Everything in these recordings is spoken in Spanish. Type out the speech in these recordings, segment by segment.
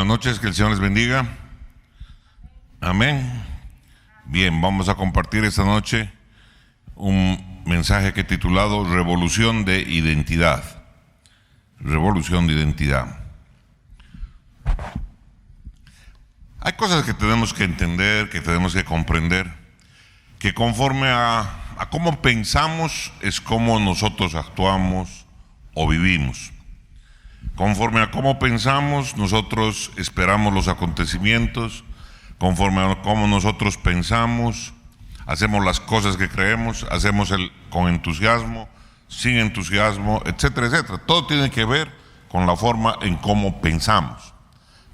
noches, que el Señor les bendiga. Amén. Bien, vamos a compartir esta noche un mensaje que he titulado Revolución de Identidad. Revolución de Identidad. Hay cosas que tenemos que entender, que tenemos que comprender, que conforme a cómo pensamos es cómo nosotros actuamos o vivimos. Conforme a cómo pensamos, nosotros esperamos los acontecimientos. Conforme a cómo nosotros pensamos, hacemos las cosas que creemos, hacemos con entusiasmo, sin entusiasmo, etcétera, etcétera. Todo tiene que ver con la forma en cómo pensamos.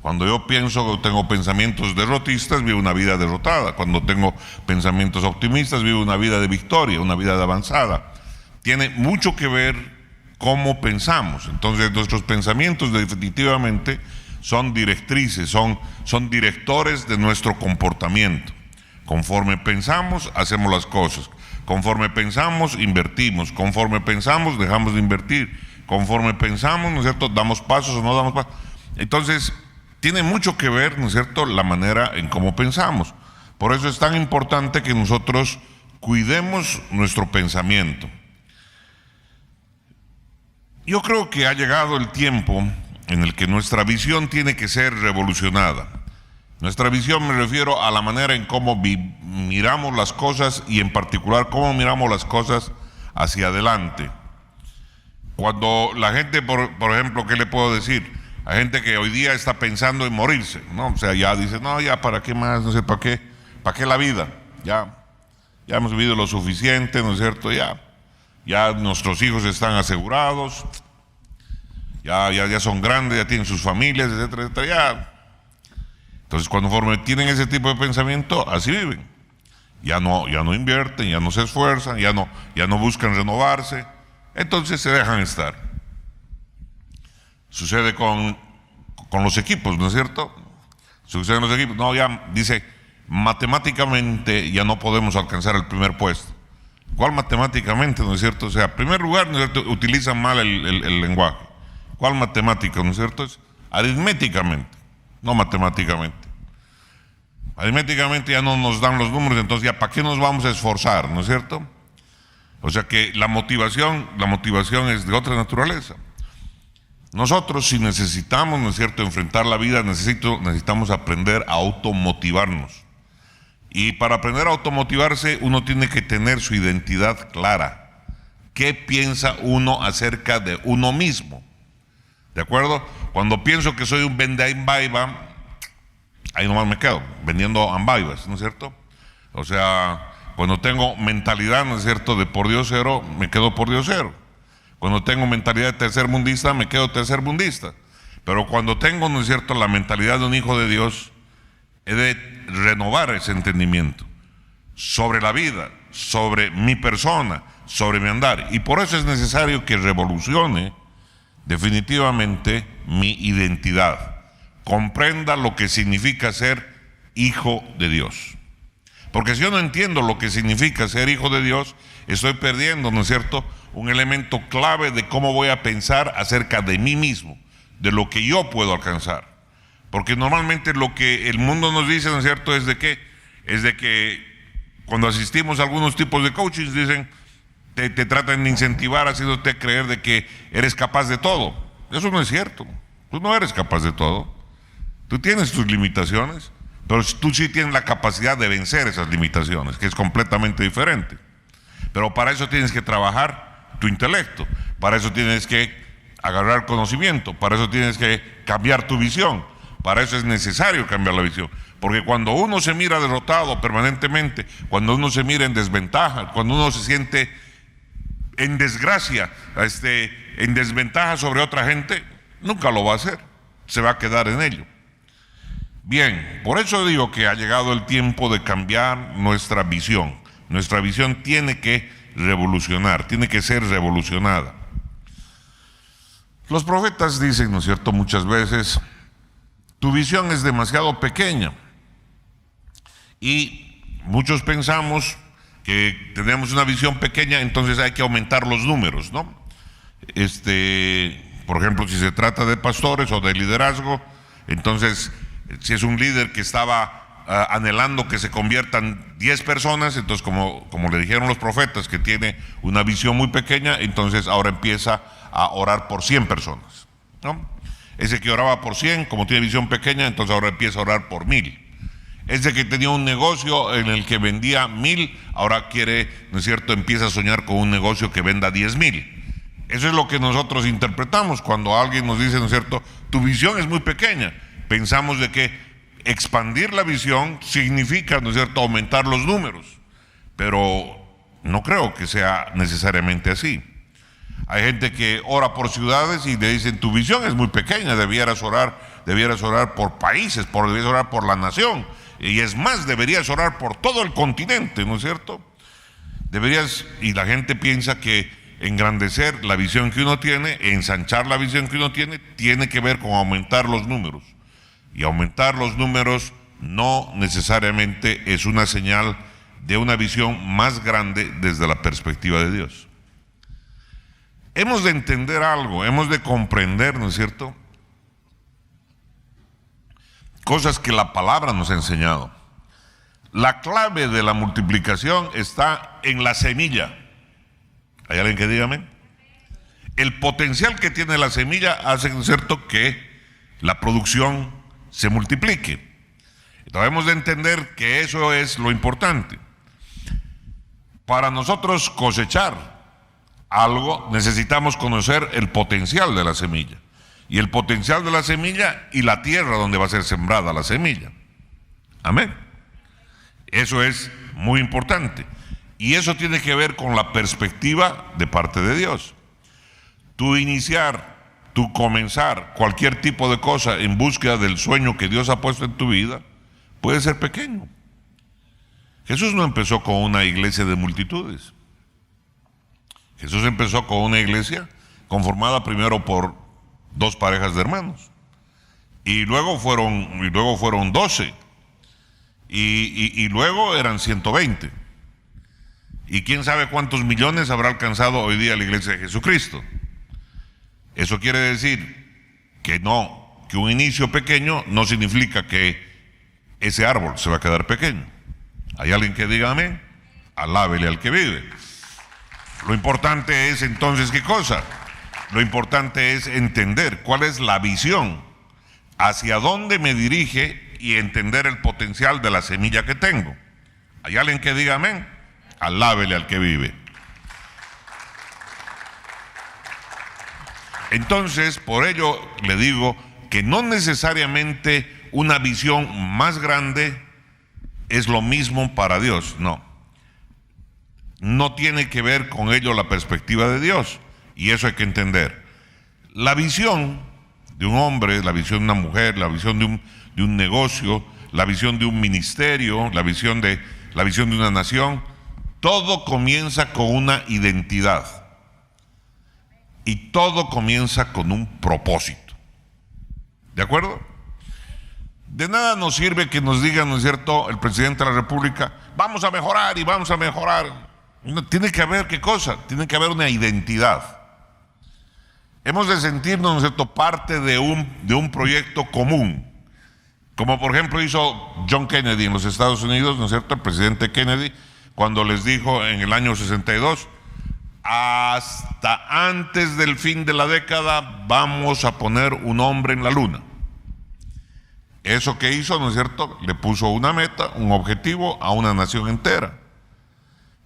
Cuando yo pienso que tengo pensamientos derrotistas, vivo una vida derrotada. Cuando tengo pensamientos optimistas, vivo una vida de victoria, una vida de avanzada. Tiene mucho que ver cómo pensamos. Entonces, nuestros pensamientos definitivamente son directrices, son directores de nuestro comportamiento. Conforme pensamos, hacemos las cosas. Conforme pensamos, invertimos. Conforme pensamos, dejamos de invertir. Conforme pensamos, ¿no es cierto?, damos pasos o no damos pasos. Entonces, tiene mucho que ver, ¿no es cierto?, la manera en cómo pensamos. Por eso es tan importante que nosotros cuidemos nuestro pensamiento. Yo creo que ha llegado el tiempo en el que nuestra visión tiene que ser revolucionada. Nuestra visión, me refiero a la manera en cómo miramos las cosas y en particular cómo miramos las cosas hacia adelante. Cuando la gente, por ejemplo, ¿qué le puedo decir? Hay gente que hoy día está pensando en morirse, ¿no? O sea, ya dice, no, ya, ¿para qué más? No sé, ¿para qué la vida? Ya hemos vivido lo suficiente, ¿no es cierto? Ya nuestros hijos están asegurados, ya son grandes, ya tienen sus familias, etcétera, etcétera, ya. Entonces, conforme tienen ese tipo de pensamiento, así viven. Ya no invierten, ya no se esfuerzan, ya no buscan renovarse, entonces se dejan estar. Sucede con los equipos, ¿no es cierto? Sucede con los equipos, no, ya dice, matemáticamente ya no podemos alcanzar el primer puesto. ¿Cuál matemáticamente, no es cierto? O sea, en primer lugar, ¿no es cierto?, utilizan mal el lenguaje. ¿Cuál matemática, no es cierto? Es aritméticamente, no matemáticamente. Aritméticamente ya no nos dan los números, entonces ya ¿para qué nos vamos a esforzar, no es cierto? O sea que la motivación es de otra naturaleza. Nosotros, si necesitamos, ¿no es cierto?, enfrentar la vida, necesitamos aprender a automotivarnos. Y para aprender a automotivarse, uno tiene que tener su identidad clara. ¿Qué piensa uno acerca de uno mismo? ¿De acuerdo? Cuando pienso que soy un vende-ambaiba, ahí nomás me quedo, vendiendo ambaibas, ¿no es cierto? O sea, cuando tengo mentalidad, ¿no es cierto?, de por diosero, me quedo por diosero. Cuando tengo mentalidad de tercermundista, me quedo tercermundista. Pero cuando tengo, ¿no es cierto?, la mentalidad de un hijo de Dios, he de renovar ese entendimiento sobre la vida, sobre mi persona, sobre mi andar. Y por eso es necesario que revolucione definitivamente mi identidad. Comprenda lo que significa ser hijo de Dios. Porque si yo no entiendo lo que significa ser hijo de Dios, estoy perdiendo, ¿no es cierto?, un elemento clave de cómo voy a pensar acerca de mí mismo, de lo que yo puedo alcanzar. Porque normalmente lo que el mundo nos dice, ¿no es cierto?, es de que cuando asistimos a algunos tipos de coaching dicen, te tratan de incentivar haciéndote creer de que eres capaz de todo. Eso no es cierto. Tú no eres capaz de todo. Tú tienes tus limitaciones, pero tú sí tienes la capacidad de vencer esas limitaciones, que es completamente diferente. Pero para eso tienes que trabajar tu intelecto, para eso tienes que agarrar conocimiento, para eso tienes que cambiar tu visión. Para eso es necesario cambiar la visión, porque cuando uno se mira derrotado permanentemente, cuando uno se mira en desventaja, cuando uno se siente en desgracia, en desventaja sobre otra gente, nunca lo va a hacer, se va a quedar en ello. Bien, por eso digo que ha llegado el tiempo de cambiar nuestra visión. Nuestra visión tiene que revolucionar, tiene que ser revolucionada. Los profetas dicen, ¿no es cierto?, muchas veces, tu visión es demasiado pequeña. Y muchos pensamos que tenemos una visión pequeña, entonces hay que aumentar los números, ¿no? Por ejemplo, si se trata de pastores o de liderazgo, Entonces, si es un líder que estaba anhelando que se conviertan 10 personas, entonces como le dijeron los profetas que tiene una visión muy pequeña, entonces ahora empieza a orar por 100 personas, ¿no? Ese que oraba por 100, como tiene visión pequeña, entonces ahora empieza a orar por 1000. Ese que tenía un negocio en el que vendía 1000, ahora quiere, ¿no es cierto?, empieza a soñar con un negocio que venda 10,000. Eso es lo que nosotros interpretamos cuando alguien nos dice, ¿no es cierto?, tu visión es muy pequeña. Pensamos de que expandir la visión significa, ¿no es cierto?, aumentar los números, pero no creo que sea necesariamente así. Hay gente que ora por ciudades y le dicen, tu visión es muy pequeña, debieras orar por países, debieras orar por la nación, y es más, deberías orar por todo el continente, ¿no es cierto? Y la gente piensa que engrandecer la visión que uno tiene, ensanchar la visión que uno tiene que ver con aumentar los números. Y aumentar los números no necesariamente es una señal de una visión más grande desde la perspectiva de Dios. Hemos de entender algo, hemos de comprender, ¿no es cierto?, cosas que la palabra nos ha enseñado. La clave de la multiplicación está en la semilla. ¿Hay alguien que diga amén? El potencial que tiene la semilla hace, ¿no es cierto?, que la producción se multiplique. Debemos de entender que eso es lo importante. Para nosotros cosechar algo necesitamos conocer el potencial de la semilla, y el potencial de la semilla y la tierra donde va a ser sembrada la semilla. Amén. Eso es muy importante, y eso tiene que ver con la perspectiva de parte de Dios. Tú comenzar cualquier tipo de cosa en búsqueda del sueño que Dios ha puesto en tu vida puede ser pequeño. Jesús no empezó con una iglesia de multitudes. Jesús empezó con una iglesia conformada primero por 2 parejas de hermanos, y luego fueron 12, y luego eran 120, y quién sabe cuántos millones habrá alcanzado hoy día la iglesia de Jesucristo. Eso quiere decir que un inicio pequeño no significa que ese árbol se va a quedar pequeño. ¿Hay alguien que diga amén? Alábele al que vive. Lo importante es entonces, ¿qué cosa? Lo importante es entender cuál es la visión, hacia dónde me dirige, y entender el potencial de la semilla que tengo. ¿Hay alguien que diga amén? Alábele al que vive. Entonces, por ello le digo que no necesariamente una visión más grande es lo mismo para Dios, no tiene que ver con ello la perspectiva de Dios, y eso hay que entender. La visión de un hombre, la visión de una mujer, la visión de un negocio, la visión de un ministerio, la visión de una nación, todo comienza con una identidad, y todo comienza con un propósito. ¿De acuerdo? De nada nos sirve que nos digan, ¿no es cierto?, el presidente de la República, vamos a mejorar y vamos a mejorar. Tiene que haber, ¿qué cosa? Tiene que haber una identidad. Hemos de sentirnos, ¿no es cierto?, parte de un proyecto común, como por ejemplo hizo John Kennedy en los Estados Unidos, ¿no es cierto?, el presidente Kennedy, cuando les dijo en el año 62, hasta antes del fin de la década vamos a poner un hombre en la luna. Eso que hizo, ¿no es cierto?, le puso una meta, un objetivo a una nación entera.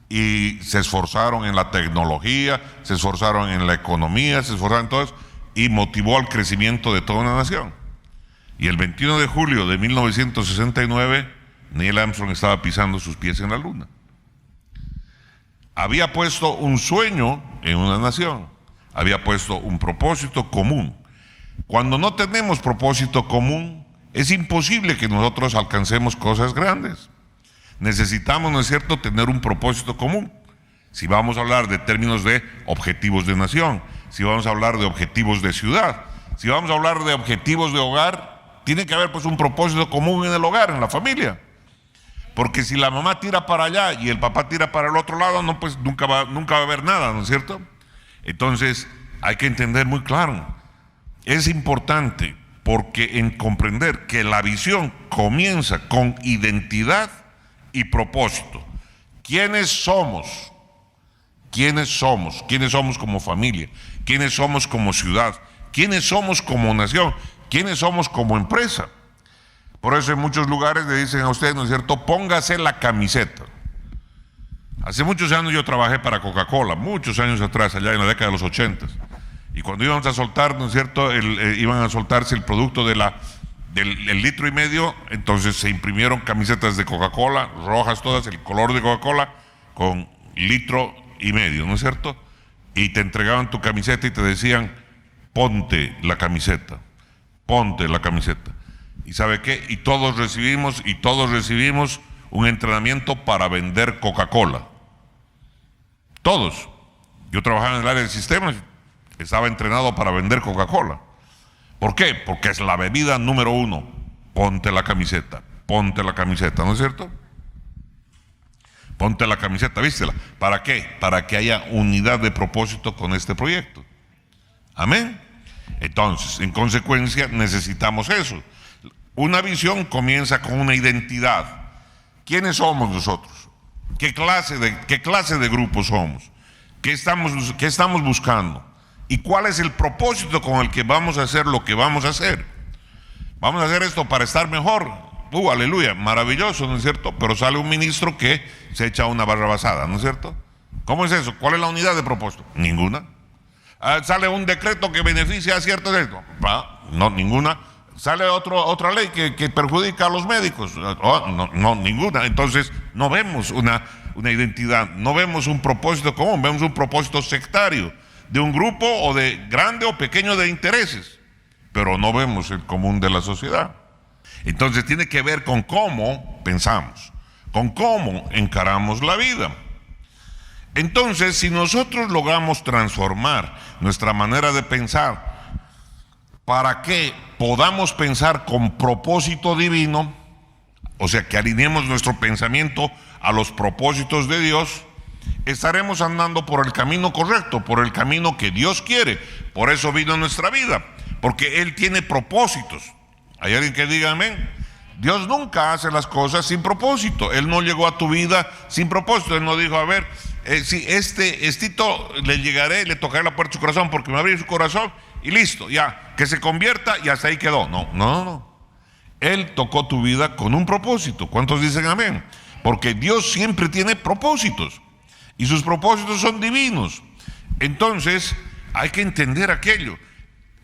Y se esforzaron en la tecnología, se esforzaron en la economía, se esforzaron en todo eso, y motivó al crecimiento de toda una nación. Y el 21 de julio de 1969, Neil Armstrong estaba pisando sus pies en la luna. Había puesto un sueño en una nación, había puesto un propósito común. Cuando no tenemos propósito común, es imposible que nosotros alcancemos cosas grandes. Necesitamos, ¿no es cierto?, tener un propósito común. Si vamos a hablar de términos de objetivos de nación, si vamos a hablar de objetivos de ciudad, si vamos a hablar de objetivos de hogar, tiene que haber pues un propósito común en el hogar, en la familia. Porque si la mamá tira para allá y el papá tira para el otro lado, no, pues nunca va a haber nada, ¿no es cierto? Entonces hay que entender muy claro, es importante porque en comprender que la visión comienza con identidad y propósito. ¿Quiénes somos? ¿Quiénes somos? ¿Quiénes somos como familia? ¿Quiénes somos como ciudad? ¿Quiénes somos como nación? ¿Quiénes somos como empresa? Por eso en muchos lugares le dicen a usted, ¿no es cierto?, póngase la camiseta. Hace muchos años yo trabajé para Coca-Cola, muchos años atrás, allá en la década de los 80. Y cuando íbamos a soltar, ¿no es cierto?, iban a soltarse el producto del 1,5 litros, entonces se imprimieron camisetas de Coca-Cola, rojas todas, el color de Coca-Cola, con 1,5 litros, ¿no es cierto? Y te entregaban tu camiseta y te decían, ponte la camiseta, ponte la camiseta. ¿Y sabe qué? Y todos recibimos un entrenamiento para vender Coca-Cola. Todos. Yo trabajaba en el área de sistemas, estaba entrenado para vender Coca-Cola. ¿Por qué? Porque es la bebida número 1. Ponte la camiseta, ¿no es cierto? Ponte la camiseta, vístela. ¿Para qué? Para que haya unidad de propósito con este proyecto. Amén. Entonces, en consecuencia, necesitamos eso. Una visión comienza con una identidad. ¿Quiénes somos nosotros? ¿Qué clase de grupo somos? ¿Qué estamos buscando? ¿Y cuál es el propósito con el que vamos a hacer lo que vamos a hacer? Vamos a hacer esto para estar mejor. Aleluya, maravilloso, ¿no es cierto? Pero sale un ministro que se echa una barrabasada, ¿no es cierto? ¿Cómo es eso? ¿Cuál es la unidad de propósito? Ninguna. Sale un decreto que beneficia a ciertos de esto. No, ninguna. Sale otra ley que perjudica a los médicos. No, ninguna. Entonces, no vemos una identidad, no vemos un propósito común, vemos un propósito sectario de un grupo o de grande o pequeño de intereses, pero no vemos el común de la sociedad. Entonces, tiene que ver con cómo pensamos, con cómo encaramos la vida. Entonces, si nosotros logramos transformar nuestra manera de pensar para que podamos pensar con propósito divino, o sea, que alineemos nuestro pensamiento a los propósitos de Dios, estaremos andando por el camino correcto, por el camino que Dios quiere. Por eso vino a nuestra vida, porque Él tiene propósitos. ¿Hay alguien que diga amén? Dios nunca hace las cosas sin propósito. Él no llegó a tu vida sin propósito. Él no dijo, a ver, si estito le llegaré, le tocaré la puerta de su corazón porque me abrirá su corazón y listo, ya, que se convierta y hasta ahí quedó. No. Él tocó tu vida con un propósito. ¿Cuántos dicen amén? Porque Dios siempre tiene propósitos y sus propósitos son divinos. Entonces hay que entender aquello.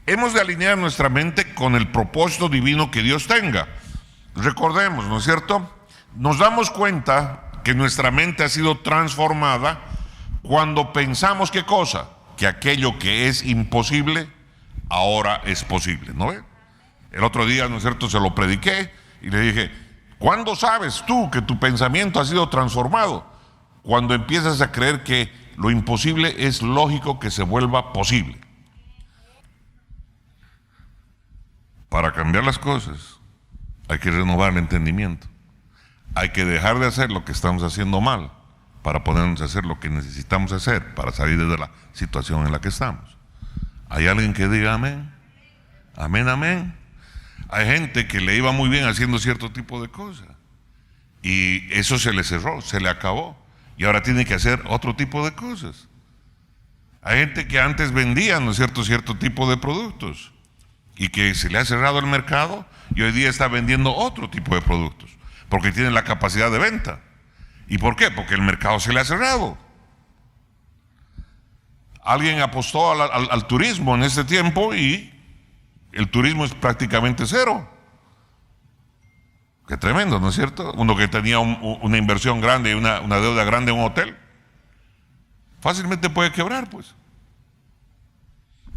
Hemos de alinear nuestra mente con el propósito divino que Dios tenga. Recordemos, ¿no es cierto? Nos damos cuenta que nuestra mente ha sido transformada cuando pensamos, ¿qué cosa? Que aquello que es imposible ahora es posible, ¿no ve? El otro día, ¿no es cierto?, se lo prediqué y le dije, ¿cuándo sabes tú que tu pensamiento ha sido transformado? Cuando empiezas a creer que lo imposible es lógico que se vuelva posible. Para cambiar las cosas hay que renovar el entendimiento. Hay que dejar de hacer lo que estamos haciendo mal para ponernos a hacer lo que necesitamos hacer para salir de la situación en la que estamos. ¿Hay alguien que diga amén? Amén, amén. Hay gente que le iba muy bien haciendo cierto tipo de cosas y eso se le cerró, se le acabó y ahora tiene que hacer otro tipo de cosas. Hay gente que antes vendía, ¿no es cierto?, cierto tipo de productos y que se le ha cerrado el mercado y hoy día está vendiendo otro tipo de productos porque tiene la capacidad de venta. ¿Y por qué? Porque el mercado se le ha cerrado. Alguien apostó al turismo en este tiempo y el turismo es prácticamente cero. Qué tremendo, ¿no es cierto? Uno que tenía una inversión grande y una deuda grande en un hotel, fácilmente puede quebrar, pues.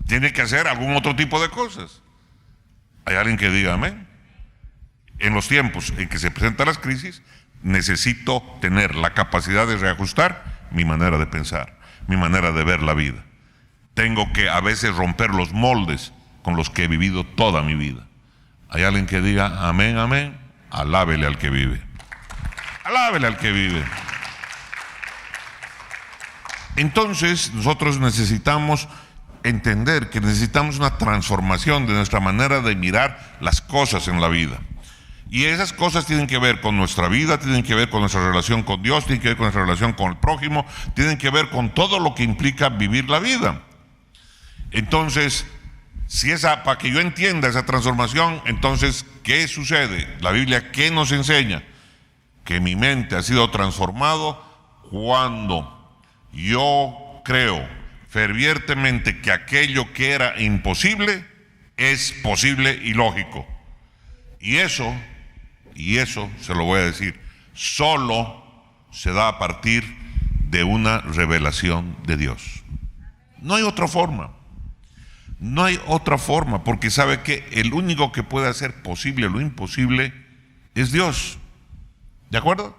Tiene que hacer algún otro tipo de cosas. ¿Hay alguien que diga amén? En los tiempos en que se presentan las crisis, necesito tener la capacidad de reajustar mi manera de pensar, mi manera de ver la vida. Tengo que a veces romper los moldes con los que he vivido toda mi vida. ¿Hay alguien que diga amén, amén? Alábele al que vive. Alábele al que vive. Entonces nosotros necesitamos entender que necesitamos una transformación de nuestra manera de mirar las cosas en la vida. Y esas cosas tienen que ver con nuestra vida, tienen que ver con nuestra relación con Dios, tienen que ver con nuestra relación con el prójimo, tienen que ver con todo lo que implica vivir la vida. Entonces, para que yo entienda esa transformación, entonces, ¿qué sucede? La Biblia, ¿qué nos enseña? Que mi mente ha sido transformado cuando yo creo fervientemente que aquello que era imposible es posible y lógico. Y eso se lo voy a decir, solo se da a partir de una revelación de Dios. No hay otra forma. No hay otra forma, porque sabe que el único que puede hacer posible lo imposible es Dios. ¿De acuerdo?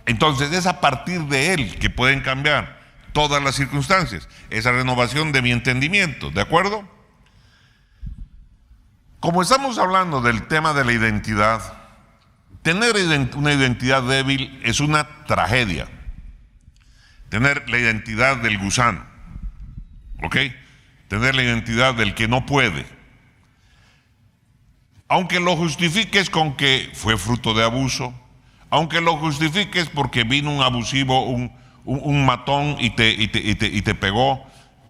Entonces es a partir de Él que pueden cambiar todas las circunstancias, esa renovación de mi entendimiento. ¿De acuerdo? Como estamos hablando del tema de la identidad, tener una identidad débil es una tragedia. Tener la identidad del gusano, ¿ok? Tener la identidad del que no puede. Aunque lo justifiques con que fue fruto de abuso, aunque lo justifiques porque vino un abusivo, un matón y te pegó,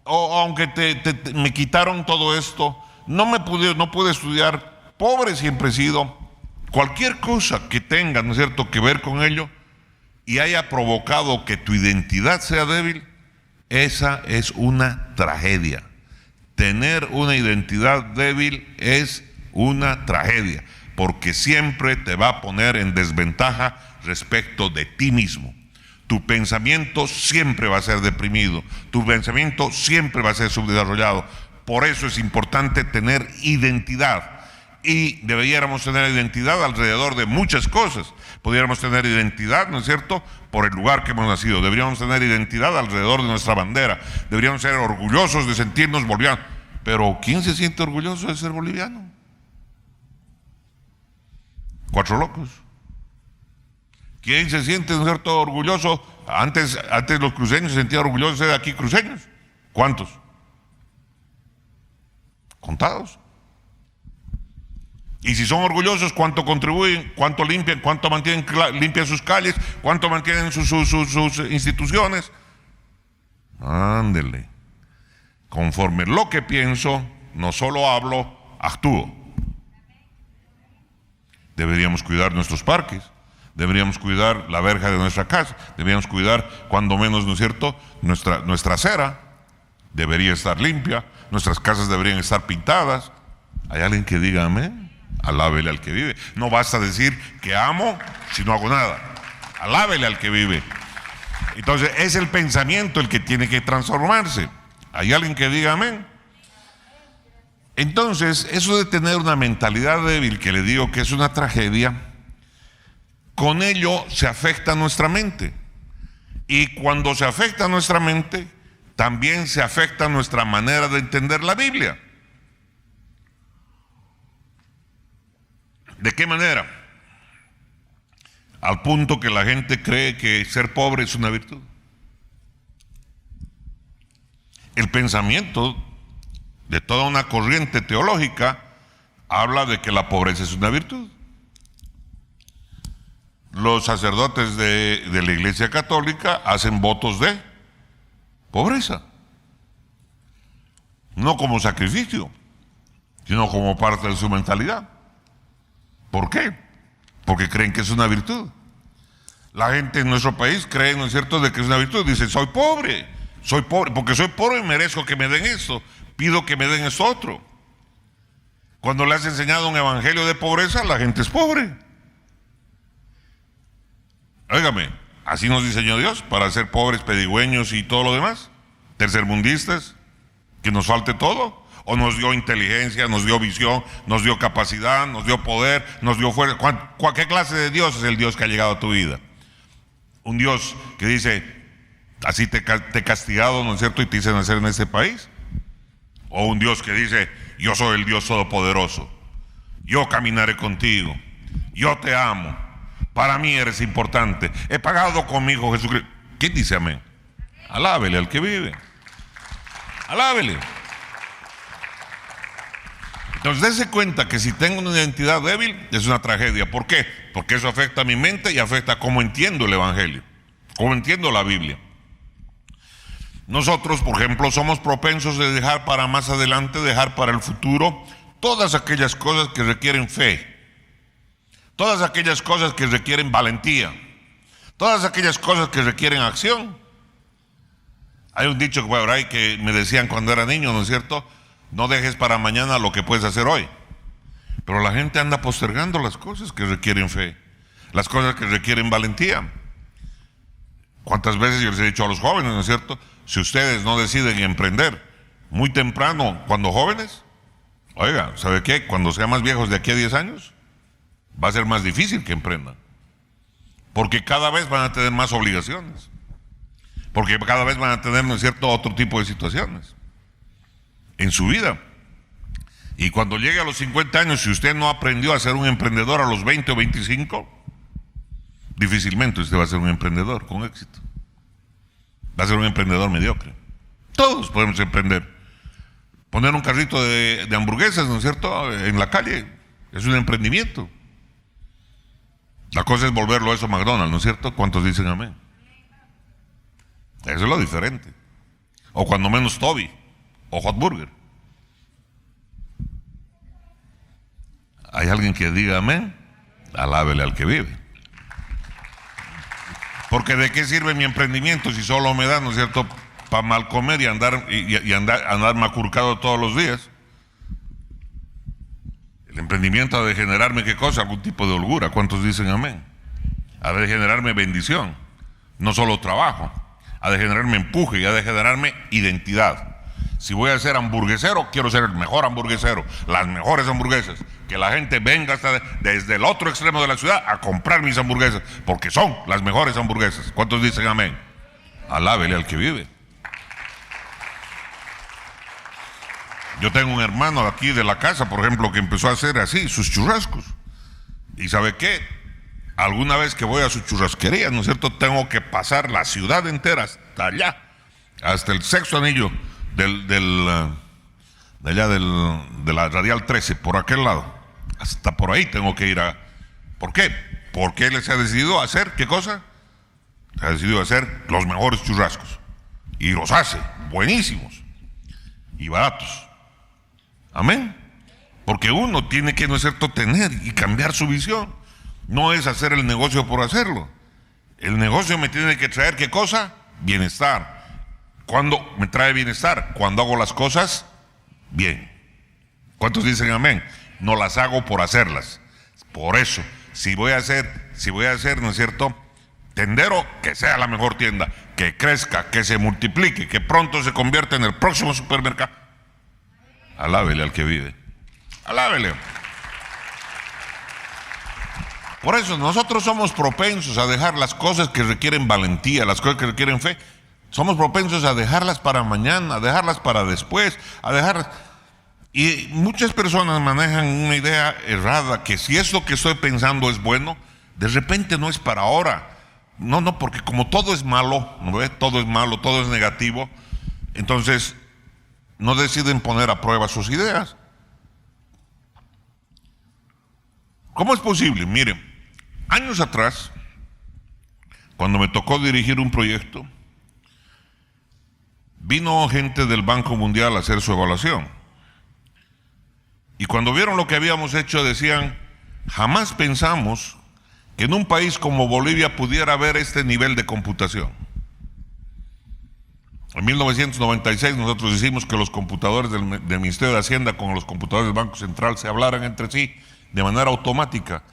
o aunque me quitaron todo esto, no pude estudiar, pobre siempre he sido, cualquier cosa que tenga, ¿no es cierto?, que ver con ello y haya provocado que tu identidad sea débil, esa es una tragedia. Tener una identidad débil es una tragedia, porque siempre te va a poner en desventaja respecto de ti mismo. Tu pensamiento siempre va a ser deprimido, tu pensamiento siempre va a ser subdesarrollado. Por eso es importante tener identidad. Y deberíamos tener identidad alrededor de muchas cosas. Podríamos tener identidad, ¿no es cierto?, por el lugar que hemos nacido. Deberíamos tener identidad alrededor de nuestra bandera. Deberíamos ser orgullosos de sentirnos bolivianos. Pero ¿quién se siente orgulloso de ser boliviano? Cuatro locos. ¿Quién se siente, ¿no es cierto?, orgulloso? Antes los cruceños se sentían orgullosos de ser aquí cruceños. ¿Cuántos? Contados. Y si son orgullosos, ¿cuánto contribuyen? ¿Cuánto limpian? ¿Cuánto mantienen limpias sus calles? ¿Cuánto mantienen sus instituciones? Ándele. Conforme lo que pienso, no solo hablo, actúo. Deberíamos cuidar nuestros parques, deberíamos cuidar la verja de nuestra casa, deberíamos cuidar, cuando menos, ¿no es cierto?, nuestra acera debería estar limpia, nuestras casas deberían estar pintadas. ¿Hay alguien que diga amén? Alábele al que vive. No basta decir que amo si no hago nada. Alábele al que vive. Entonces es el pensamiento el que tiene que transformarse. ¿Hay alguien que diga amén? Entonces, eso de tener una mentalidad débil, que le digo que es una tragedia, con ello se afecta nuestra mente. Y cuando se afecta nuestra mente, también se afecta nuestra manera de entender la Biblia. ¿De qué manera? Al punto que la gente cree que ser pobre es una virtud. El pensamiento de toda una corriente teológica habla de que la pobreza es una virtud. Los sacerdotes de la Iglesia Católica hacen votos de pobreza, no como sacrificio, sino como parte de su mentalidad. ¿Por qué? Porque creen que es una virtud. La gente en nuestro país cree, ¿no es cierto?, de que es una virtud. Dice, soy pobre, porque soy pobre y merezco que me den esto, pido que me den esto otro. Cuando le has enseñado un evangelio de pobreza, la gente es pobre. Óigame, así nos diseñó Dios, para ser pobres, pedigüeños y todo lo demás, tercermundistas, que nos falte todo. O nos dio inteligencia, nos dio visión, nos dio capacidad, nos dio poder, nos dio fuerza. ¿Qué clase de Dios es el Dios que ha llegado a tu vida? Un Dios que dice, así te he castigado, ¿no es cierto?, y te hice nacer en este país. O un Dios que dice, yo soy el Dios todopoderoso, yo caminaré contigo, yo te amo, para mí eres importante, he pagado con mi Hijo Jesucristo. ¿Quién dice amén? Alábele al que vive. Alábele. Entonces, dése cuenta que si tengo una identidad débil, es una tragedia. ¿Por qué? Porque eso afecta a mi mente y afecta a cómo entiendo el Evangelio, cómo entiendo la Biblia. Nosotros, por ejemplo, somos propensos de dejar para más adelante, dejar para el futuro, todas aquellas cosas que requieren fe, todas aquellas cosas que requieren valentía, todas aquellas cosas que requieren acción. Hay un dicho por ahí que me decían cuando era niño, ¿no es cierto? No dejes para mañana lo que puedes hacer hoy. Pero la gente anda postergando las cosas que requieren fe, las cosas que requieren valentía. ¿Cuántas veces yo les he dicho a los jóvenes, ¿no es cierto? Si ustedes no deciden emprender muy temprano cuando jóvenes, oiga, ¿sabe qué? Cuando sean más viejos de aquí a 10 años, va a ser más difícil que emprendan. Porque cada vez van a tener más obligaciones. Porque cada vez van a tener, ¿no es cierto?, otro tipo de situaciones en su vida. Y cuando llegue a los 50 años, si usted no aprendió a ser un emprendedor a los 20 o 25, difícilmente usted va a ser un emprendedor con éxito. Va a ser un emprendedor mediocre. Todos podemos emprender. Poner un carrito de hamburguesas, ¿no es cierto?, en la calle, es un emprendimiento. La cosa es volverlo eso McDonald's, ¿no es cierto? ¿Cuántos dicen amén? Eso es lo diferente. O cuando menos Toby o Hot Burger. ¿Hay alguien que diga amén? Alábele al que vive. Porque ¿de qué sirve mi emprendimiento si solo me da, ¿no es cierto?, para mal comer y andar macurcado todos los días? El emprendimiento ha de generarme ¿qué cosa? Algún tipo de holgura. ¿Cuántos dicen amén? Ha de generarme bendición, no solo trabajo. Ha de generarme empuje y ha de generarme identidad. Si voy a ser hamburguesero, quiero ser el mejor hamburguesero, las mejores hamburguesas. Que la gente venga hasta desde el otro extremo de la ciudad a comprar mis hamburguesas, porque son las mejores hamburguesas. ¿Cuántos dicen amén? Alábele al que vive. Yo tengo un hermano aquí de la casa, por ejemplo, que empezó a hacer así, sus churrascos. ¿Y sabe qué? Alguna vez que voy a su churrasquería, ¿no es cierto?, tengo que pasar la ciudad entera hasta allá, hasta el sexto anillo de la Radial 13, por aquel lado. Hasta por ahí tengo que ir a... ¿Por qué? Porque él se ha decidido a hacer, ¿qué cosa? Se ha decidido a hacer los mejores churrascos. Y los hace, buenísimos y baratos. Amén. Porque uno tiene que, ¿no es cierto?, tener y cambiar su visión. No es hacer el negocio por hacerlo. El negocio me tiene que traer ¿qué cosa? Bienestar. ¿Cuándo me trae bienestar? Cuando hago las cosas bien. ¿Cuántos dicen amén? No las hago por hacerlas. Por eso, si voy a hacer, ¿no es cierto?, tendero, que sea la mejor tienda, que crezca, que se multiplique, que pronto se convierta en el próximo supermercado. Alábele al que vive. Alábele. Por eso nosotros somos propensos a dejar las cosas que requieren valentía, las cosas que requieren fe. Somos propensos a dejarlas para mañana, a dejarlas para después, a dejarlas. Y muchas personas manejan una idea errada, que si esto que estoy pensando es bueno, de repente no es para ahora. No, porque como todo es malo, ¿no ve? Todo es malo, todo es negativo, entonces no deciden poner a prueba sus ideas. ¿Cómo es posible? Miren, años atrás, cuando me tocó dirigir un proyecto, vino gente del Banco Mundial a hacer su evaluación. Y cuando vieron lo que habíamos hecho, decían, jamás pensamos que en un país como Bolivia pudiera haber este nivel de computación. En 1996 nosotros hicimos que los computadores del Ministerio de Hacienda con los computadores del Banco Central se hablaran entre sí de manera automática,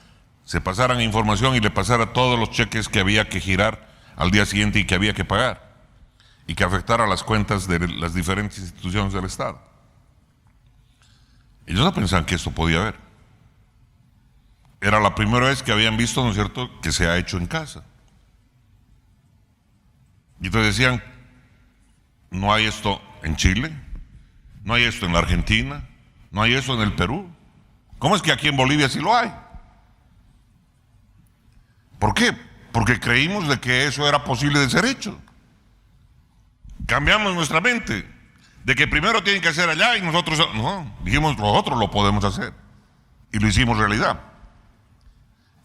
se pasaran información y le pasara todos los cheques que había que girar al día siguiente y que había que pagar, y que afectara las cuentas de las diferentes instituciones del Estado. Ellos no pensaban que esto podía haber. Era la primera vez que habían visto, ¿no es cierto?, que se ha hecho en casa. Y entonces decían, no hay esto en Chile, no hay esto en la Argentina, no hay eso en el Perú. ¿Cómo es que aquí en Bolivia sí lo hay? ¿Por qué? Porque creímos de que eso era posible de ser hecho. Cambiamos nuestra mente. de que primero tienen que hacer allá y nosotros, no, dijimos nosotros lo podemos hacer y lo hicimos realidad.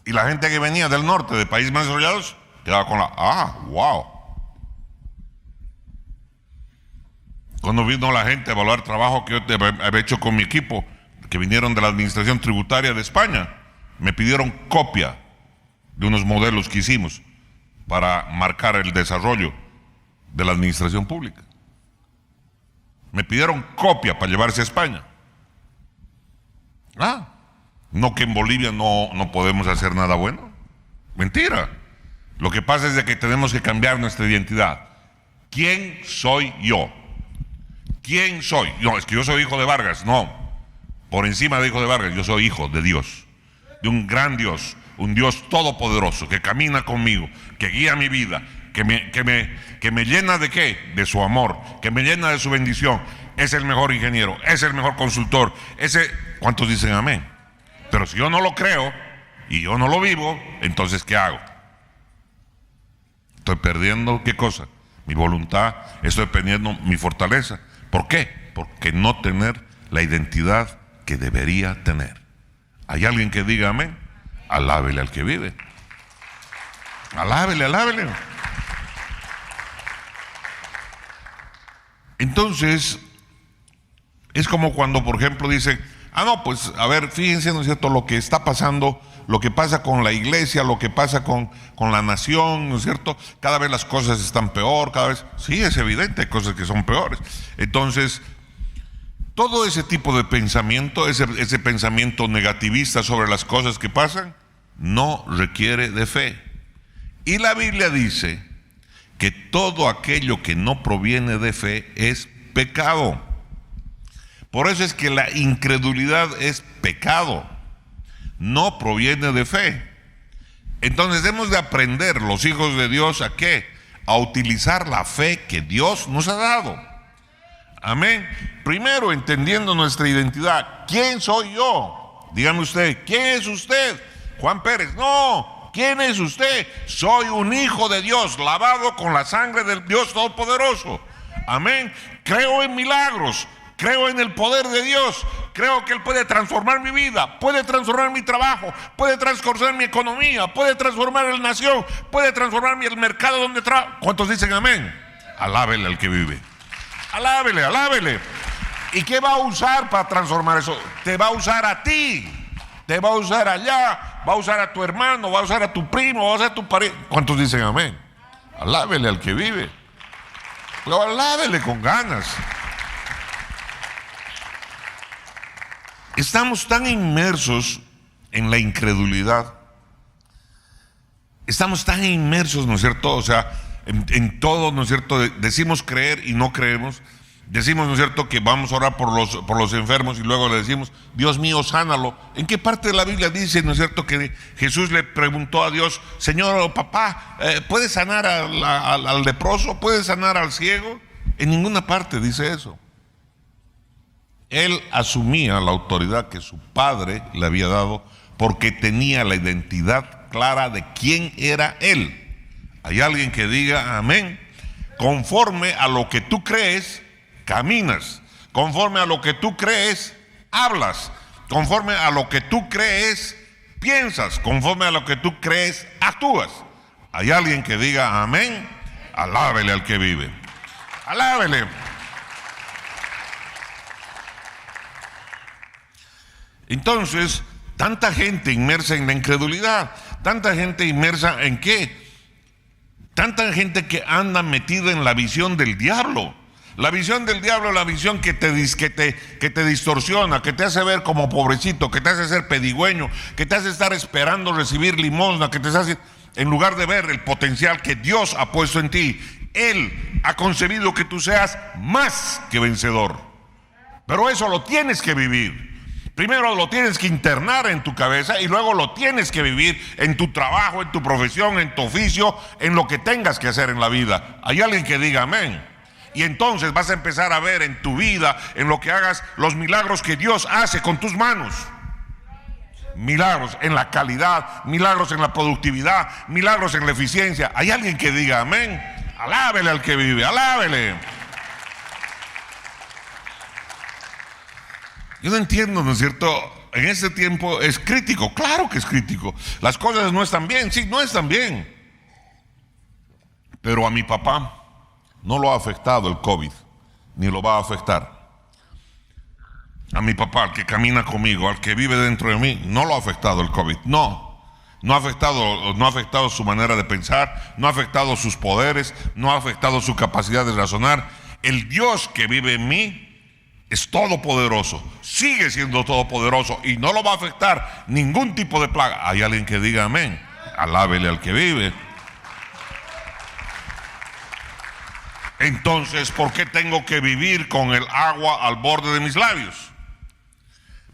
Y la gente que venía del norte, de países más desarrollados, quedaba con wow. Cuando vino la gente a evaluar trabajo que yo había hecho con mi equipo, que vinieron de la Administración Tributaria de España, me pidieron copia de unos modelos que hicimos para marcar el desarrollo de la administración pública. Me pidieron copia para llevarse a España. No que en Bolivia no podemos hacer nada bueno. Mentira. Lo que pasa es de que tenemos que cambiar nuestra identidad. ¿Quién soy yo? ¿Quién soy? No, es que yo soy hijo de Vargas. No. Por encima de hijo de Vargas, yo soy hijo de Dios. De un gran Dios. Un Dios todopoderoso que camina conmigo, que guía mi vida, que me llena de ¿qué? De su amor, que me llena de su bendición. Es el mejor ingeniero, es el mejor consultor. ¿Cuántos dicen amén? Pero si yo no lo creo y yo no lo vivo, entonces ¿qué hago? Estoy perdiendo ¿qué cosa? Mi voluntad, estoy perdiendo mi fortaleza. ¿Por qué? Porque no tener la identidad que debería tener. ¿Hay alguien que diga amén? Alábele al que vive. Alábele, alábele. Entonces, es como cuando, por ejemplo, dicen, no, pues, a ver, fíjense, ¿no es cierto?, lo que está pasando, lo que pasa con la iglesia, lo que pasa con la nación, ¿no es cierto? Cada vez las cosas están peor, cada vez, sí, es evidente, hay cosas que son peores. Entonces, todo ese tipo de pensamiento, ese pensamiento negativista sobre las cosas que pasan, no requiere de fe. Y la Biblia dice que todo aquello que no proviene de fe es pecado. Por eso es que la incredulidad es pecado, no proviene de fe. Entonces hemos de aprender, los hijos de Dios, ¿a qué? A utilizar la fe que Dios nos ha dado. Amén. Primero, entendiendo nuestra identidad. ¿Quién soy yo? Dígame usted, ¿quién es usted? Juan Pérez. No, ¿quién es usted? Soy un hijo de Dios, lavado con la sangre del Dios Todopoderoso. Amén. Creo en milagros, creo en el poder de Dios, creo que Él puede transformar mi vida, puede transformar mi trabajo, puede transformar mi economía, puede transformar la nación, puede transformar el mercado donde trabajo. ¿Cuántos dicen amén? Alábele al que vive. Alábele, alábele. ¿Y qué va a usar para transformar eso? Te va a usar a ti, te va a usar allá, va a usar a tu hermano, va a usar a tu primo, va a usar a tu pariente. ¿Cuántos dicen amén? Alábele al que vive. Pero alábele con ganas. Estamos tan inmersos en la incredulidad. Estamos tan inmersos, ¿no es cierto? O sea, en todo, ¿no es cierto? Decimos creer y no creemos. Decimos, ¿no es cierto?, que vamos a orar por los enfermos y luego le decimos, Dios mío, sánalo. ¿En qué parte de la Biblia dice, ¿no es cierto?, que Jesús le preguntó a Dios, Señor o papá, ¿puedes sanar al leproso? ¿Puedes sanar al ciego? En ninguna parte dice eso. Él asumía la autoridad que su padre le había dado porque tenía la identidad clara de quién era él. ¿Hay alguien que diga amén? Conforme a lo que tú crees, caminas. Conforme a lo que tú crees, hablas. Conforme a lo que tú crees, piensas. Conforme a lo que tú crees, actúas. ¿Hay alguien que diga amén? Alábele al que vive. Alábele. Entonces, tanta gente inmersa en la incredulidad, tanta gente inmersa en ¿qué? Tanta gente que anda metida en la visión del diablo. La visión del diablo es la visión que te distorsiona, que te hace ver como pobrecito, que te hace ser pedigüeño, que te hace estar esperando recibir limosna, que te hace, en lugar de ver el potencial que Dios ha puesto en ti, Él ha concebido que tú seas más que vencedor. Pero eso lo tienes que vivir. Primero lo tienes que internar en tu cabeza y luego lo tienes que vivir en tu trabajo, en tu profesión, en tu oficio, en lo que tengas que hacer en la vida. Hay alguien que diga amén. Y entonces vas a empezar a ver en tu vida, en lo que hagas, los milagros que Dios hace con tus manos. Milagros en la calidad, milagros en la productividad, milagros en la eficiencia. Hay alguien que diga amén. Alábele al que vive, alábele. Yo no entiendo, ¿no es cierto? En este tiempo es crítico, claro que es crítico. Las cosas no están bien, sí, no están bien. Pero a mi papá no lo ha afectado el COVID, ni lo va a afectar. A mi papá, al que camina conmigo, al que vive dentro de mí, no lo ha afectado el COVID. No ha afectado su manera de pensar, no ha afectado sus poderes, no ha afectado su capacidad de razonar. El Dios que vive en mí es todopoderoso, sigue siendo todopoderoso y no lo va a afectar ningún tipo de plaga. Hay alguien que diga amén. Alábele al que vive. Entonces, ¿por qué tengo que vivir con el agua al borde de mis labios?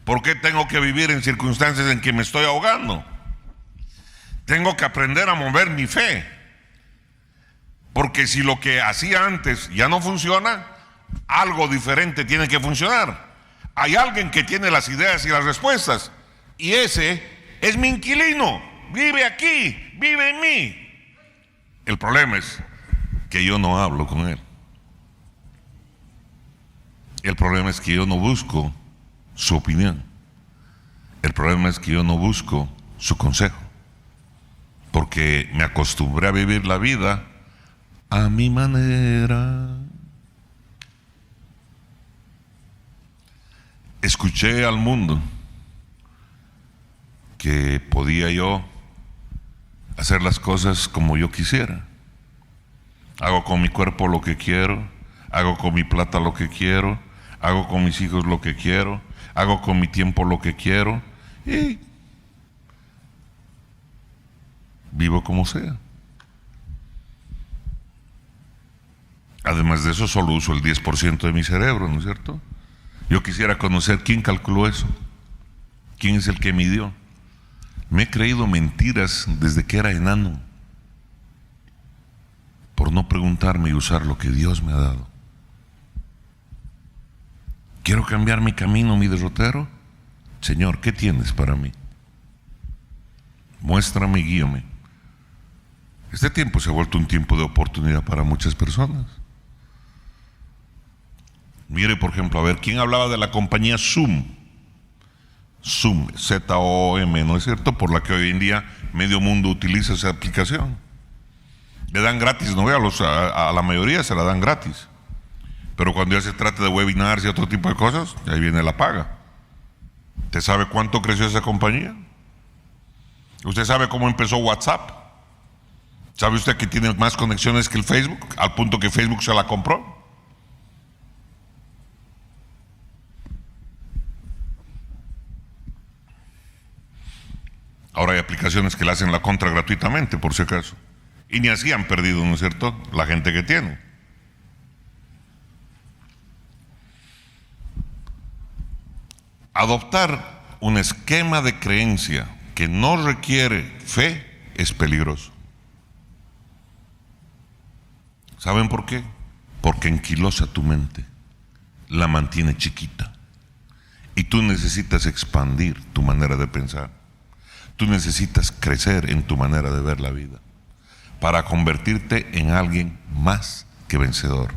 ¿Por qué tengo que vivir en circunstancias en que me estoy ahogando? Tengo que aprender a mover mi fe. Porque si lo que hacía antes ya no funciona, algo diferente tiene que funcionar. Hay alguien que tiene las ideas y las respuestas, y ese es mi inquilino. Vive aquí, vive en mí. El problema es que yo no hablo con él. El problema es que yo no busco su opinión. El problema es que yo no busco su consejo, porque me acostumbré a vivir la vida a mi manera. Escuché al mundo que podía yo hacer las cosas como yo quisiera. Hago con mi cuerpo lo que quiero, hago con mi plata lo que quiero, hago con mis hijos lo que quiero, hago con mi tiempo lo que quiero y vivo como sea. Además de eso, solo uso el 10% de mi cerebro, ¿no es cierto? Yo quisiera conocer quién calculó eso, quién es el que midió. Me he creído mentiras desde que era enano por no preguntarme y usar lo que Dios me ha dado. Quiero cambiar mi camino, mi derrotero. Señor, ¿qué tienes para mí? Muéstrame y guíame. Este tiempo se ha vuelto un tiempo de oportunidad para muchas personas. Mire, por ejemplo, a ver, ¿quién hablaba de la compañía Zoom? Zoom, Z-O-M, ¿no es cierto? Por la que hoy en día medio mundo utiliza esa aplicación. Le dan gratis, ¿no? A la mayoría se la dan gratis. Pero cuando ya se trata de webinars y otro tipo de cosas, ahí viene la paga. ¿Usted sabe cuánto creció esa compañía? ¿Usted sabe cómo empezó WhatsApp? ¿Sabe usted que tiene más conexiones que el Facebook? Al punto que Facebook se la compró. Ahora hay aplicaciones que le hacen la contra gratuitamente, por si acaso. Y ni así han perdido, ¿no es cierto?, la gente que tiene. Adoptar un esquema de creencia que no requiere fe es peligroso. ¿Saben por qué? Porque enquilosa tu mente, la mantiene chiquita. Y tú necesitas expandir tu manera de pensar. Tú necesitas crecer en tu manera de ver la vida para convertirte en alguien más que vencedor.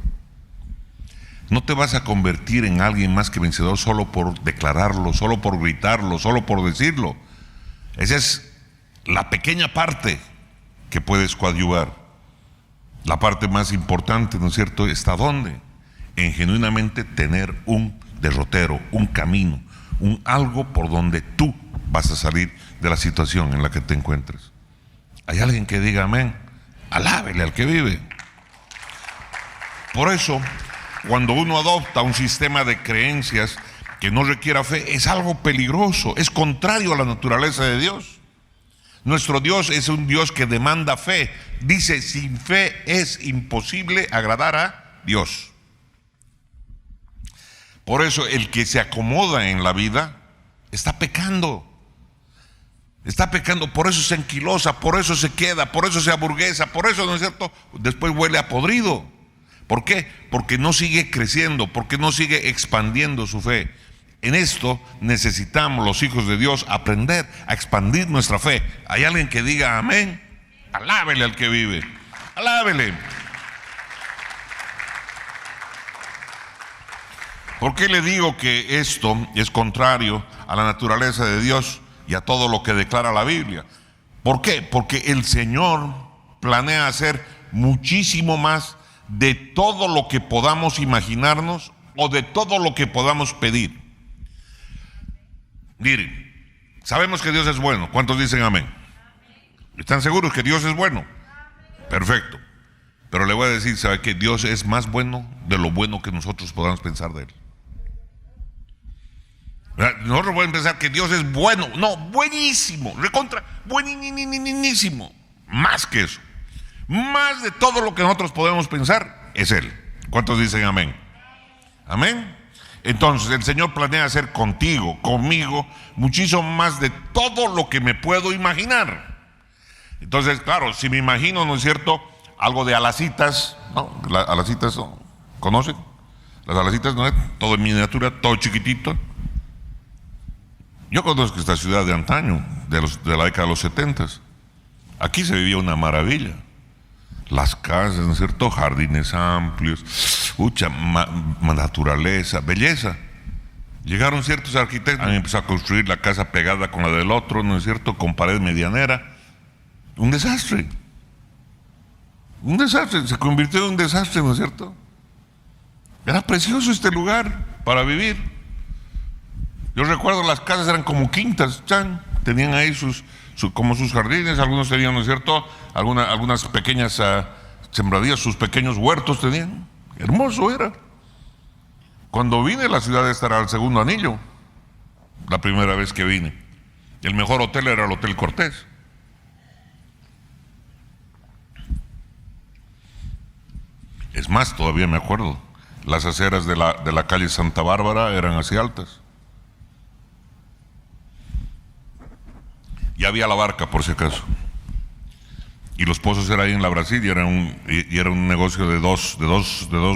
No te vas a convertir en alguien más que vencedor solo por declararlo, solo por gritarlo, solo por decirlo. Esa es la pequeña parte que puedes coadyuvar. La parte más importante, ¿no es cierto?, está ¿dónde? En genuinamente tener un derrotero, un camino, un algo por donde tú vas a salir de la situación en la que te encuentres. ¿Hay alguien que diga amén? Alábele al que vive. Por eso, cuando uno adopta un sistema de creencias que no requiera fe, es algo peligroso, es contrario a la naturaleza de Dios. Nuestro Dios es un Dios que demanda fe. Dice, sin fe es imposible agradar a Dios. Por eso el que se acomoda en la vida está pecando. Está pecando, por eso se enquilosa, por eso se queda, por eso se aburguesa, por eso, ¿no es cierto?, después huele a podrido. ¿Por qué? Porque no sigue creciendo, porque no sigue expandiendo su fe. En esto necesitamos los hijos de Dios aprender a expandir nuestra fe. ¿Hay alguien que diga amén? Alábele al que vive. Alábele. ¿Por qué le digo que esto es contrario a la naturaleza de Dios y a todo lo que declara la Biblia? ¿Por qué? Porque el Señor planea hacer muchísimo más de todo lo que podamos imaginarnos o de todo lo que podamos pedir. Miren, sabemos que Dios es bueno. ¿Cuántos dicen amén? ¿Están seguros que Dios es bueno? Perfecto. Pero le voy a decir, ¿sabe que Dios es más bueno de lo bueno que nosotros podamos pensar de Él? Nosotros podemos pensar que Dios es bueno. No, buenísimo, recontra, buenísimo. Más que eso. Más de todo lo que nosotros podemos pensar es Él. ¿Cuántos dicen amén? Amén. Entonces el Señor planea hacer contigo, conmigo, muchísimo más de todo lo que me puedo imaginar. Entonces, claro, si me imagino, ¿no es cierto?, algo de alacitas, ¿no? Alacitas, ¿no? ¿Conocen? Las alacitas, ¿no? Todo en miniatura, todo chiquitito. Yo conozco esta ciudad de antaño, de la década de los 70. Aquí se vivía una maravilla. Las casas, ¿no es cierto? Jardines amplios, mucha naturaleza, belleza. Llegaron ciertos arquitectos, han empezado a construir la casa pegada con la del otro, ¿no es cierto? Con pared medianera. Un desastre. Un desastre, se convirtió en un desastre, ¿no es cierto? Era precioso este lugar para vivir. Yo recuerdo las casas eran como quintas, tenían ahí como sus jardines, algunos tenían, ¿no es cierto?, algunas pequeñas sembradías, sus pequeños huertos tenían. Hermoso era. Cuando vine, la ciudad esta era el segundo anillo, la primera vez que vine. El mejor hotel era el Hotel Cortés. Es más, todavía me acuerdo, las aceras de la calle Santa Bárbara eran así altas. Y había la barca, por si acaso. Y los pozos eran ahí en la Brasil y era un negocio de dos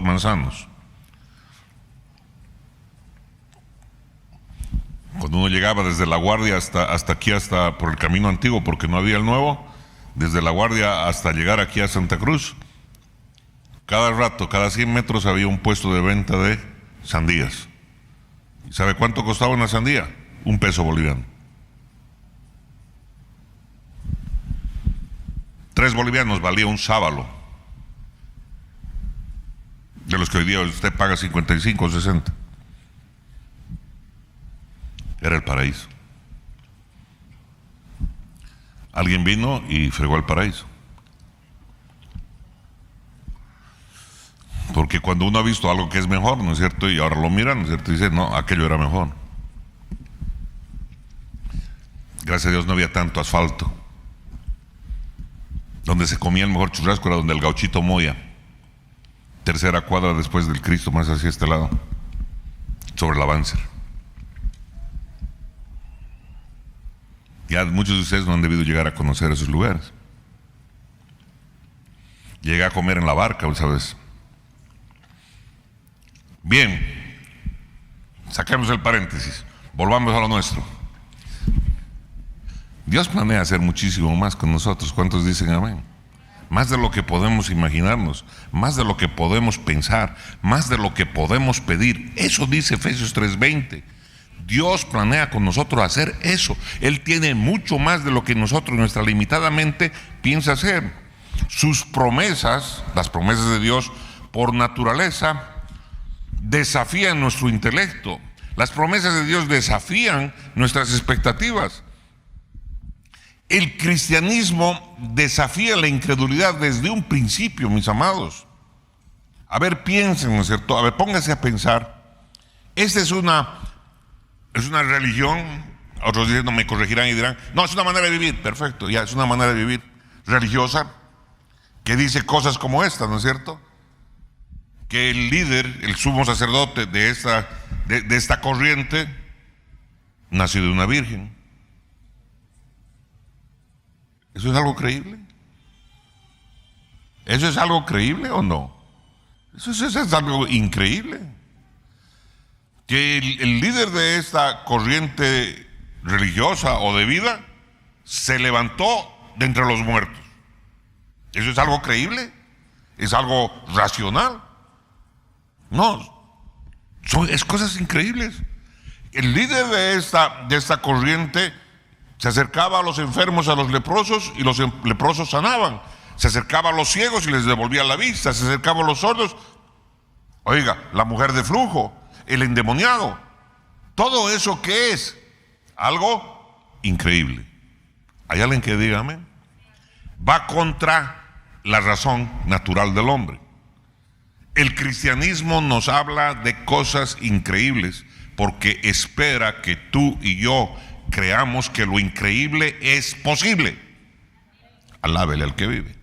manzanos. Cuando uno llegaba desde La Guardia hasta aquí, hasta por el camino antiguo, porque no había el nuevo, desde La Guardia hasta llegar aquí a Santa Cruz, cada rato, cada 100 metros había un puesto de venta de sandías. ¿Y sabe cuánto costaba una sandía? $1 boliviano. 3 bolivianos valía un sábalo, de los que hoy día usted paga 55 o 60. Era el paraíso. Alguien vino y fregó el paraíso. Porque cuando uno ha visto algo que es mejor, ¿no es cierto?, y ahora lo mira, ¿no es cierto?, y dice, no, aquello era mejor. Gracias a Dios no había tanto asfalto. Donde se comía el mejor churrasco era donde el Gauchito Moya, tercera cuadra después del Cristo, más hacia este lado, sobre el Avancer. Ya muchos de ustedes no han debido llegar a conocer esos lugares. Llegué a comer en la barca, ¿sabes? Bien, saquemos el paréntesis, volvamos a lo nuestro. Dios planea hacer muchísimo más con nosotros. ¿Cuántos dicen amén? Más de lo que podemos imaginarnos, más de lo que podemos pensar, más de lo que podemos pedir. Eso dice Efesios 3:20. Dios planea con nosotros hacer eso. Él tiene mucho más de lo que nosotros, nuestra limitada mente, piensa hacer. Sus promesas, las promesas de Dios, por naturaleza, desafían nuestro intelecto. Las promesas de Dios desafían nuestras expectativas. El cristianismo desafía la incredulidad desde un principio, mis amados. A ver, piensen, ¿no es cierto? A ver, pónganse a pensar. Esta es una religión. Otros diciendo, me corregirán y dirán, no, es una manera de vivir. Perfecto, ya es una manera de vivir religiosa que dice cosas como esta, ¿no es cierto? Que el líder, el sumo sacerdote de esta corriente, nació de una virgen. ¿Eso es algo creíble? ¿Eso es algo creíble o no? Eso es algo increíble. Que el líder de esta corriente religiosa o de vida se levantó de entre los muertos. ¿Eso es algo creíble? ¿Es algo racional? No. Es cosas increíbles. El líder de esta corriente se acercaba a los enfermos, a los leprosos, y los leprosos sanaban. Se acercaba a los ciegos y les devolvía la vista. Se acercaba a los sordos. Oiga, la mujer de flujo, el endemoniado. Todo eso, ¿qué es? Algo increíble. ¿Hay alguien que diga amén? Va contra la razón natural del hombre. El cristianismo nos habla de cosas increíbles porque espera que tú y yo creamos que lo increíble es posible. Alábele al que vive.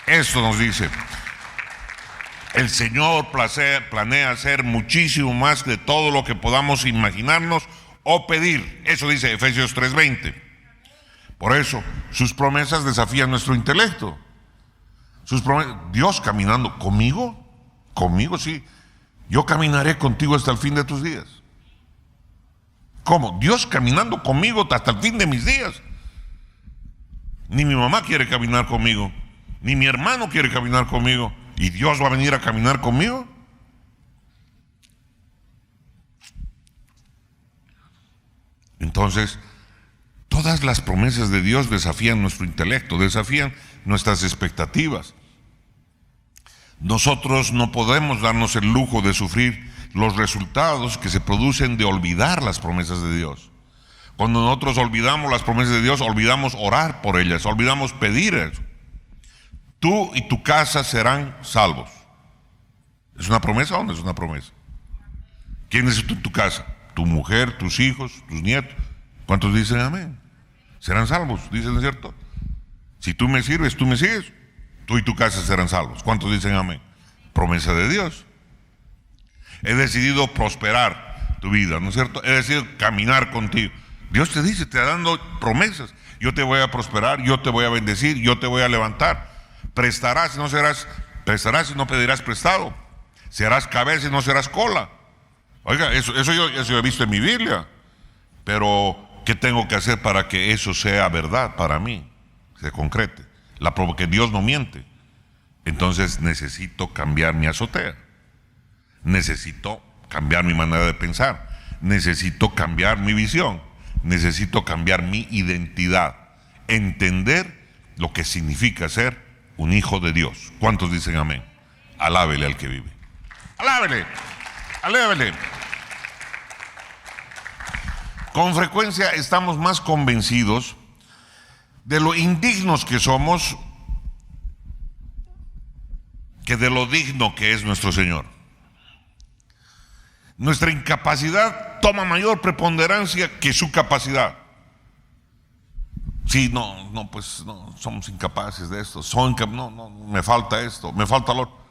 Esto nos dice: el Señor planea hacer muchísimo más de todo lo que podamos imaginarnos o pedir. Eso dice Efesios 3:20. Por eso, sus promesas desafían nuestro intelecto. Dios caminando conmigo, sí. Yo caminaré contigo hasta el fin de tus días. ¿Cómo? Dios caminando conmigo hasta el fin de mis días. Ni mi mamá quiere caminar conmigo, ni mi hermano quiere caminar conmigo, ¿y Dios va a venir a caminar conmigo? Entonces, todas las promesas de Dios desafían nuestro intelecto, desafían nuestras expectativas. Nosotros no podemos darnos el lujo de sufrir los resultados que se producen de olvidar las promesas de Dios. Cuando nosotros olvidamos las promesas de Dios, olvidamos orar por ellas, olvidamos pedir eso. Tú y tu casa serán salvos. ¿Es una promesa o no es una promesa? ¿Quién es tu casa? Tu mujer, tus hijos, tus nietos. ¿Cuántos dicen amén? Serán salvos, dicen, ¿cierto? Si tú me sirves, tú me sigues, tú y tu casa serán salvos. ¿Cuántos dicen amén? Promesa de Dios. He decidido prosperar tu vida, ¿no es cierto? He decidido caminar contigo. Dios te dice, te está dando promesas. Yo te voy a prosperar, yo te voy a bendecir, yo te voy a levantar. Prestarás y no pedirás prestado. Serás cabeza y no serás cola. Oiga, eso yo he visto en mi Biblia. Pero, ¿qué tengo que hacer para que eso sea verdad para mí? Se concrete. Porque Dios no miente. Entonces necesito cambiar mi azotea. Necesito cambiar mi manera de pensar. Necesito cambiar mi visión. Necesito cambiar mi identidad. Entender lo que significa ser un hijo de Dios. ¿Cuántos dicen amén? Alábele al que vive. Alábele. Alábele. Con frecuencia estamos más convencidos de lo indignos que somos que de lo digno que es nuestro Señor. Nuestra incapacidad toma mayor preponderancia que su capacidad. Sí, pues somos incapaces de esto. Me falta esto, me falta lo otro.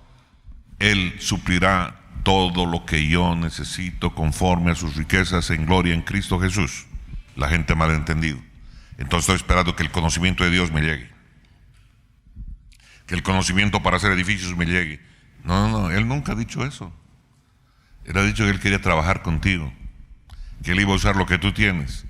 Él suplirá todo lo que yo necesito conforme a sus riquezas en gloria en Cristo Jesús. La gente malentendido. Entonces estoy esperando que el conocimiento de Dios me llegue. Que el conocimiento para hacer edificios me llegue. No, Él nunca ha dicho eso. Él ha dicho que Él quería trabajar contigo, que Él iba a usar lo que tú tienes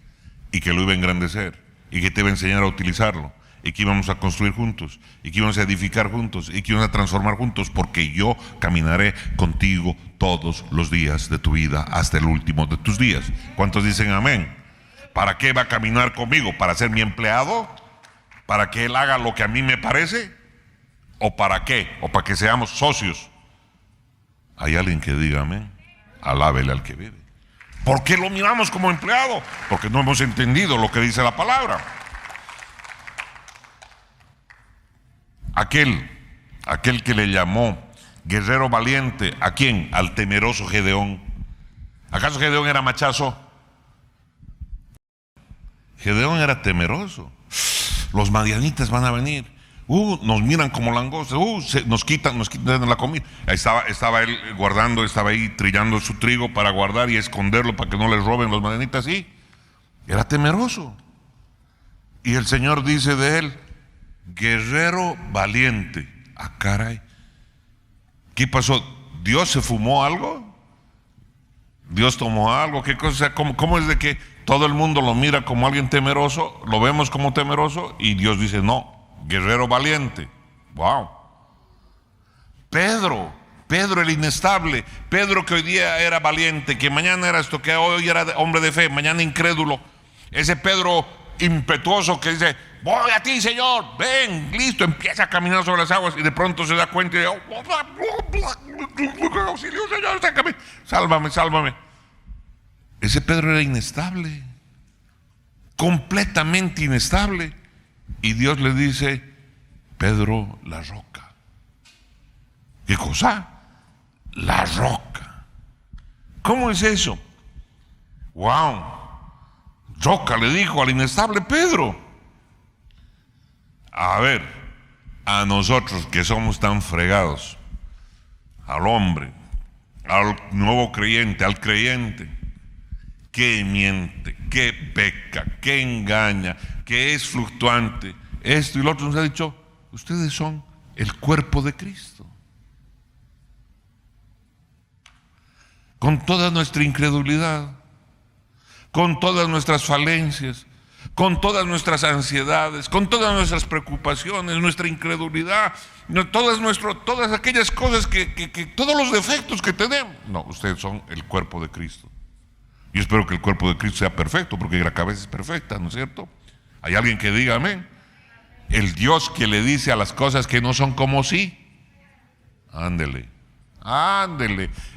y que lo iba a engrandecer y que te iba a enseñar a utilizarlo y que íbamos a construir juntos y que íbamos a edificar juntos y que íbamos a transformar juntos, porque yo caminaré contigo todos los días de tu vida hasta el último de tus días. ¿Cuántos dicen amén? ¿Para qué va a caminar conmigo? ¿Para ser mi empleado? ¿Para que Él haga lo que a mí me parece? ¿O para qué? ¿O para que seamos socios? ¿Hay alguien que diga amén? Alábele al que vive. ¿Por qué lo miramos como empleado? Porque no hemos entendido lo que dice la palabra. Aquel que le llamó guerrero valiente, ¿a quién? Al temeroso Gedeón. ¿Acaso Gedeón era machazo? Gedeón era temeroso. Los madianitas van a venir. Nos miran como langostas, nos quitan la comida. Ahí estaba él guardando, estaba ahí trillando su trigo para guardar y esconderlo para que no les roben los madianitas. Sí, era temeroso. Y el Señor dice de él, guerrero valiente. Ah, caray. ¿Qué pasó? ¿Dios se fumó algo? ¿Dios tomó algo? ¿Qué cosa? ¿Cómo es de que todo el mundo lo mira como alguien temeroso, lo vemos como temeroso y Dios dice no? Guerrero valiente. Wow. Pedro Pedro el inestable, Pedro que hoy día era valiente, que mañana era esto, que hoy era hombre de fe, mañana incrédulo. Ese Pedro impetuoso que dice: voy a ti, Señor, ven, listo, empieza a caminar sobre las aguas, y de pronto se da cuenta y auxilio, Señor, sácame, sálvame. Ese Pedro era inestable, completamente inestable, y Dios le dice: Pedro, la roca. ¿Qué cosa? La roca. ¿Cómo es eso? ¡Wow! Roca le dijo al inestable Pedro. A ver, a nosotros que somos tan fregados, al hombre, al nuevo creyente, al creyente, que miente, que peca, que engaña, que es fluctuante, esto y lo otro, nos ha dicho: ustedes son el cuerpo de Cristo. Con toda nuestra incredulidad, con todas nuestras falencias, con todas nuestras ansiedades, con todas nuestras preocupaciones, nuestra incredulidad, todas aquellas cosas todos los defectos que tenemos. No, ustedes son el cuerpo de Cristo. Yo espero que el cuerpo de Cristo sea perfecto, porque la cabeza es perfecta, ¿no es cierto? ¿Hay alguien que diga amén? El Dios que le dice a las cosas que no son como sí. Ándele.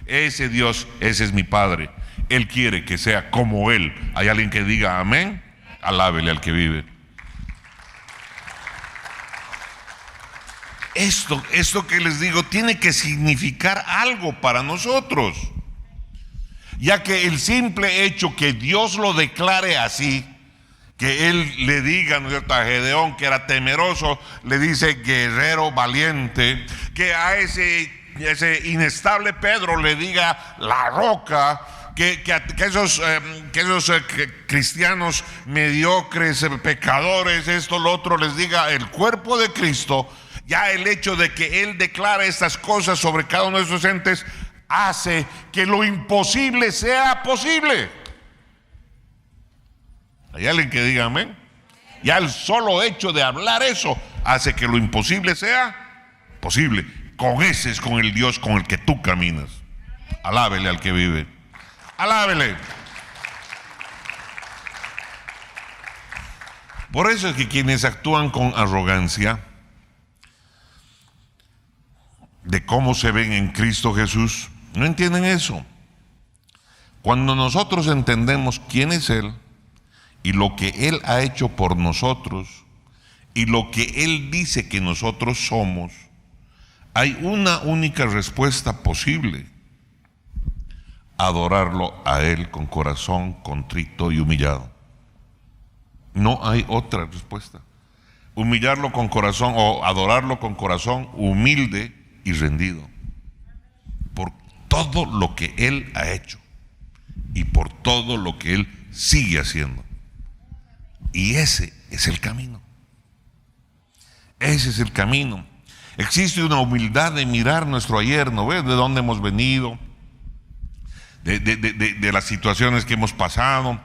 Ese Dios, ese es mi Padre. Él quiere que sea como Él. ¿Hay alguien que diga amén? Alábele al que vive. Esto que les digo tiene que significar algo para nosotros, ya que el simple hecho que Dios lo declare así, que Él le diga, ¿no es cierto?, a Gedeón, que era temeroso, le dice guerrero valiente, que a ese inestable Pedro le diga la roca, que esos cristianos mediocres, pecadores, esto, lo otro, les diga el cuerpo de Cristo. Ya el hecho de que Él declare estas cosas sobre cada uno de esos entes hace que lo imposible sea posible. ¿Hay alguien que diga amén? Ya el solo hecho de hablar eso hace que lo imposible sea posible. Ese es con el Dios con el que tú caminas. Alábele al que vive. Alábele. Por eso es que quienes actúan con arrogancia de cómo se ven en Cristo Jesús, no entienden eso. Cuando nosotros entendemos quién es Él y lo que Él ha hecho por nosotros y lo que Él dice que nosotros somos, hay una única respuesta posible: adorarlo a Él con corazón contrito y humillado. No hay otra respuesta. Humillarlo con corazón, o adorarlo con corazón humilde y rendido, por todo lo que Él ha hecho y por todo lo que Él sigue haciendo. Y ese es el camino. Ese es el camino. Existe una humildad de mirar nuestro ayer, ¿no ves? De dónde hemos venido, de las situaciones que hemos pasado,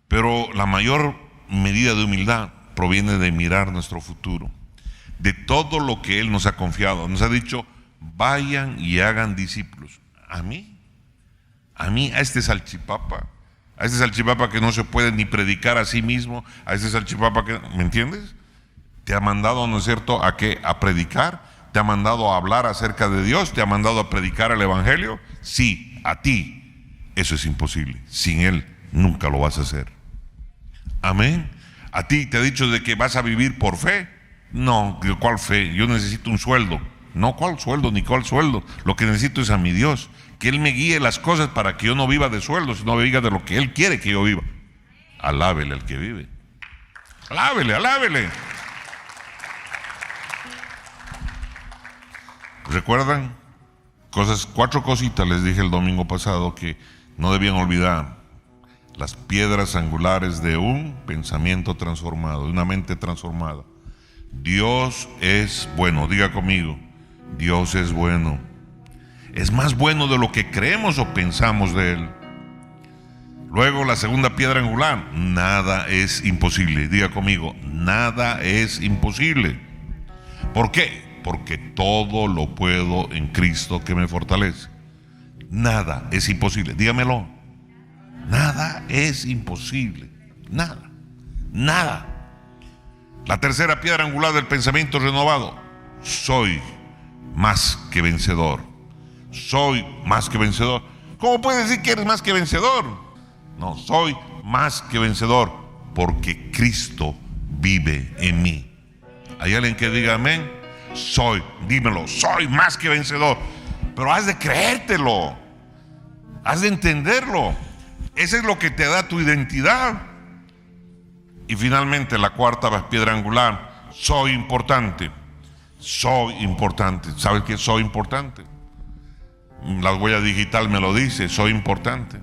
pero la mayor medida de humildad proviene de mirar nuestro futuro, de todo lo que Él nos ha confiado. Nos ha dicho: vayan y hagan discípulos. A este salchipapa que no se puede ni predicar a sí mismo, a este salchipapa que, ¿me entiendes?, te ha mandado, ¿no es cierto?, a predicar, te ha mandado a hablar acerca de Dios, te ha mandado a predicar el Evangelio. Sí, a ti eso es imposible. Sin Él nunca lo vas a hacer. Amén. A ti te ha dicho de que vas a vivir por fe. No, ¿cuál fe? Yo necesito un sueldo. No, ¿cuál sueldo? Ni cuál sueldo. Lo que necesito es a mi Dios, que Él me guíe las cosas para que yo no viva de sueldo, sino viva de lo que Él quiere que yo viva. Alábele al que vive. Alábele. ¿Recuerdan? 4 cositas les dije el domingo pasado que no debían olvidar: las piedras angulares de un pensamiento transformado, de una mente transformada. Dios es bueno. Diga conmigo: Dios es bueno. Es más bueno de lo que creemos o pensamos de Él. Luego, la segunda piedra angular: nada es imposible. Diga conmigo: nada es imposible. ¿Por qué? Porque todo lo puedo en Cristo que me fortalece. Nada es imposible. Dígamelo. Nada es imposible. Nada. Nada. La tercera piedra angular del pensamiento renovado. Soy más que vencedor. Soy más que vencedor. ¿Cómo puedes decir que eres más que vencedor? No, soy más que vencedor porque Cristo vive en mí. ¿Hay alguien que diga amén? Dímelo, soy más que vencedor. Pero has de creértelo, has de entenderlo. Ese es lo que te da tu identidad. Y finalmente la cuarta piedra angular. Soy importante. Soy importante. ¿Sabes qué? Soy importante. La huella digital me lo dice. Soy importante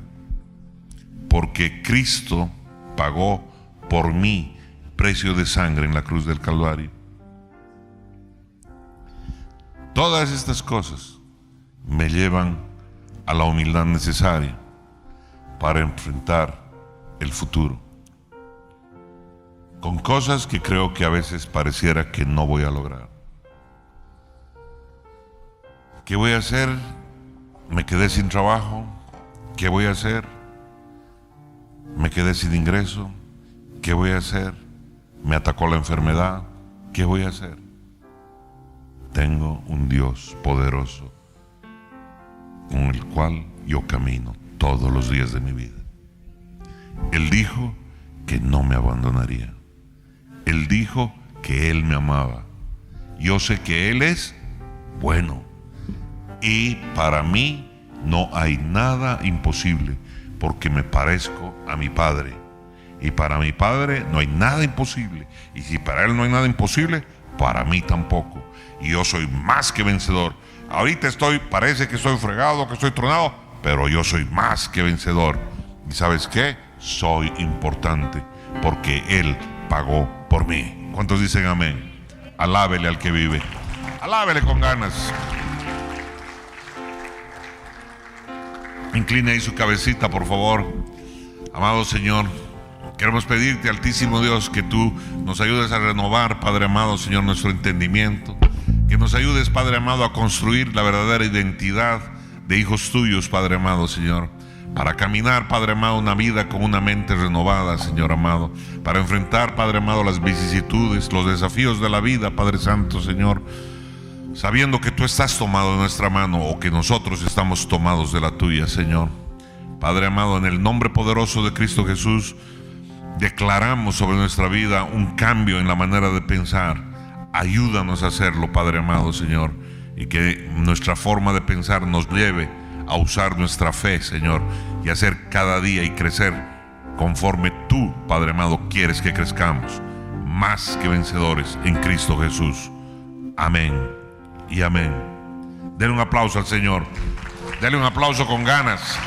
porque Cristo pagó por mí precio de sangre en la cruz del Calvario. Todas estas cosas me llevan a la humildad necesaria para enfrentar el futuro, con cosas que creo que a veces pareciera que no voy a lograr. ¿Qué voy a hacer? Me quedé sin trabajo. ¿Qué voy a hacer? Me quedé sin ingreso. ¿Qué voy a hacer? Me atacó la enfermedad. ¿Qué voy a hacer? Tengo un Dios poderoso con el cual yo camino todos los días de mi vida. Él dijo que no me abandonaría. Él dijo que Él me amaba. Yo sé que Él es bueno. Y para mí no hay nada imposible, porque me parezco a mi Padre. Y para mi Padre no hay nada imposible. Y si para Él no hay nada imposible, para mí tampoco. Y yo soy más que vencedor. Ahorita parece que estoy fregado, que estoy tronado, pero yo soy más que vencedor. ¿Y sabes qué? Soy importante, porque Él pagó por mí. ¿Cuántos dicen amén? Alábele al que vive. Alábele con ganas. Incline ahí su cabecita, por favor. Amado Señor, queremos pedirte, Altísimo Dios, que tú nos ayudes a renovar, Padre amado, Señor, nuestro entendimiento. Que nos ayudes, Padre amado, a construir la verdadera identidad de hijos tuyos, Padre amado, Señor. Para caminar, Padre amado, una vida con una mente renovada, Señor amado. Para enfrentar, Padre amado, las vicisitudes, los desafíos de la vida, Padre Santo, Señor. Sabiendo que tú estás tomado de nuestra mano, o que nosotros estamos tomados de la tuya, Señor. Padre amado, en el nombre poderoso de Cristo Jesús, declaramos sobre nuestra vida un cambio en la manera de pensar. Ayúdanos a hacerlo, Padre amado, Señor, y que nuestra forma de pensar nos lleve a usar nuestra fe, Señor, y hacer cada día y crecer conforme tú, Padre amado, quieres que crezcamos, más que vencedores en Cristo Jesús. Amén y amén. Denle un aplauso al Señor. Denle un aplauso con ganas.